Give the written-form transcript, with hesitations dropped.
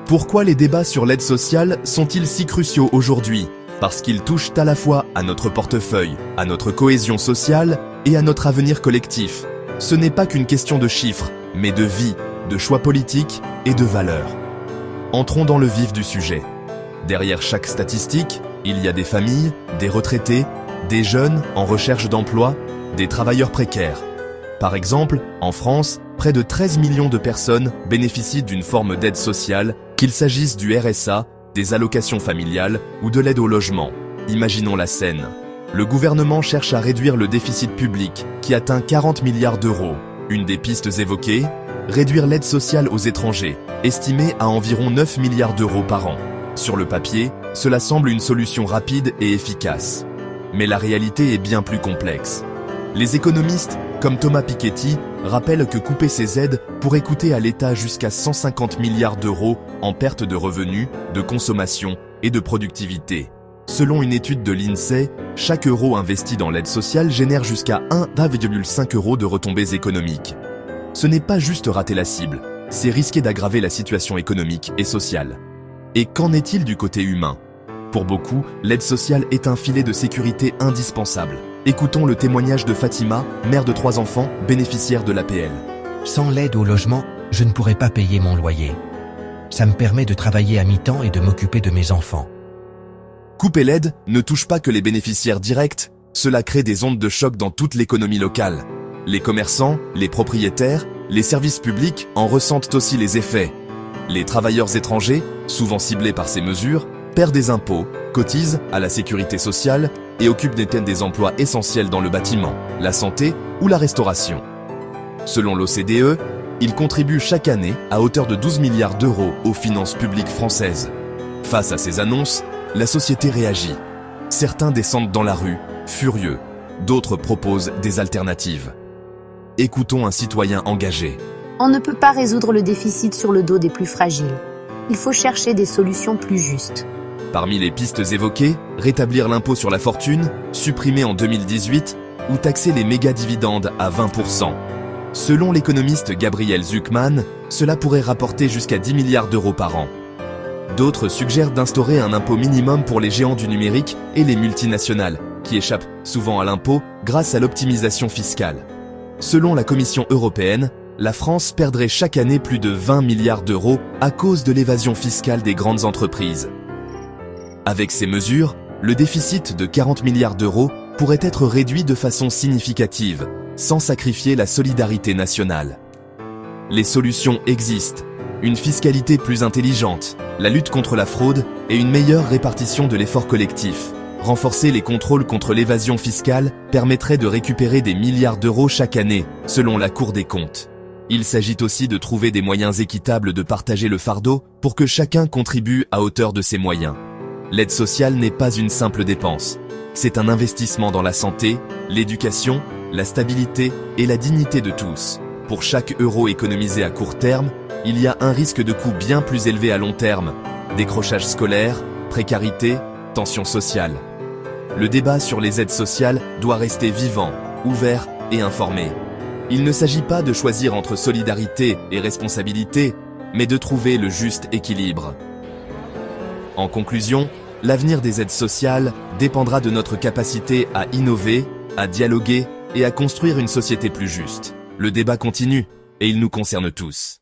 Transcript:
Pourquoi les débats sur l'aide sociale sont-ils si cruciaux aujourd'hui? Parce qu'ils touchent à la fois à notre portefeuille, à notre cohésion sociale et à notre avenir collectif. Ce n'est pas qu'une question de chiffres, mais de vie, de choix politiques et de valeurs. Entrons dans le vif du sujet. Derrière chaque statistique, il y a des familles, des retraités, des jeunes en recherche d'emploi, des travailleurs précaires. Par exemple, en France, près de 13 millions de personnes bénéficient d'une forme d'aide sociale, qu'il s'agisse du RSA, des allocations familiales ou de l'aide au logement. Imaginons la scène. Le gouvernement cherche à réduire le déficit public, qui atteint 40 milliards d'euros. Une des pistes évoquées, réduire l'aide sociale aux étrangers, estimée à environ 9 milliards d'euros par an. Sur le papier, cela semble une solution rapide et efficace. Mais la réalité est bien plus complexe. Les économistes, comme Thomas Piketty, rappellent que couper ces aides pourrait coûter à l'État jusqu'à 150 milliards d'euros en perte de revenus, de consommation et de productivité. Selon une étude de l'INSEE, chaque euro investi dans l'aide sociale génère jusqu'à 1,5 € de retombées économiques. Ce n'est pas juste rater la cible, c'est risquer d'aggraver la situation économique et sociale. Et qu'en est-il du côté humain? Pour beaucoup, l'aide sociale est un filet de sécurité indispensable. Écoutons le témoignage de Fatima, mère de 3 enfants, bénéficiaire de l'APL. Sans l'aide au logement, je ne pourrais pas payer mon loyer. Ça me permet de travailler à mi-temps et de m'occuper de mes enfants. Couper l'aide ne touche pas que les bénéficiaires directs, cela crée des ondes de choc dans toute l'économie locale. Les commerçants, les propriétaires, les services publics en ressentent aussi les effets. Les travailleurs étrangers, souvent ciblés par ces mesures, perdent des impôts, cotisent à la sécurité sociale et occupent des emplois essentiels dans le bâtiment, la santé ou la restauration. Selon l'OCDE, ils contribuent chaque année à hauteur de 12 milliards d'euros aux finances publiques françaises. Face à ces annonces, la société réagit. Certains descendent dans la rue, furieux. D'autres proposent des alternatives. Écoutons un citoyen engagé. On ne peut pas résoudre le déficit sur le dos des plus fragiles. Il faut chercher des solutions plus justes. Parmi les pistes évoquées, rétablir l'impôt sur la fortune, supprimé en 2018, ou taxer les méga-dividendes à 20%. Selon l'économiste Gabriel Zucman, cela pourrait rapporter jusqu'à 10 milliards d'euros par an. D'autres suggèrent d'instaurer un impôt minimum pour les géants du numérique et les multinationales, qui échappent souvent à l'impôt grâce à l'optimisation fiscale. Selon la Commission européenne, la France perdrait chaque année plus de 20 milliards d'euros à cause de l'évasion fiscale des grandes entreprises. Avec ces mesures, le déficit de 40 milliards d'euros pourrait être réduit de façon significative, sans sacrifier la solidarité nationale. Les solutions existent. Une fiscalité plus intelligente, la lutte contre la fraude et une meilleure répartition de l'effort collectif. Renforcer les contrôles contre l'évasion fiscale permettrait de récupérer des milliards d'euros chaque année, selon la Cour des comptes. Il s'agit aussi de trouver des moyens équitables de partager le fardeau pour que chacun contribue à hauteur de ses moyens. L'aide sociale n'est pas une simple dépense. C'est un investissement dans la santé, l'éducation, la stabilité et la dignité de tous. Pour chaque euro économisé à court terme, il y a un risque de coût bien plus élevé à long terme. Décrochage scolaire, précarité, tension sociale. Le débat sur les aides sociales doit rester vivant, ouvert et informé. Il ne s'agit pas de choisir entre solidarité et responsabilité, mais de trouver le juste équilibre. En conclusion, l'avenir des aides sociales dépendra de notre capacité à innover, à dialoguer et à construire une société plus juste. Le débat continue et il nous concerne tous.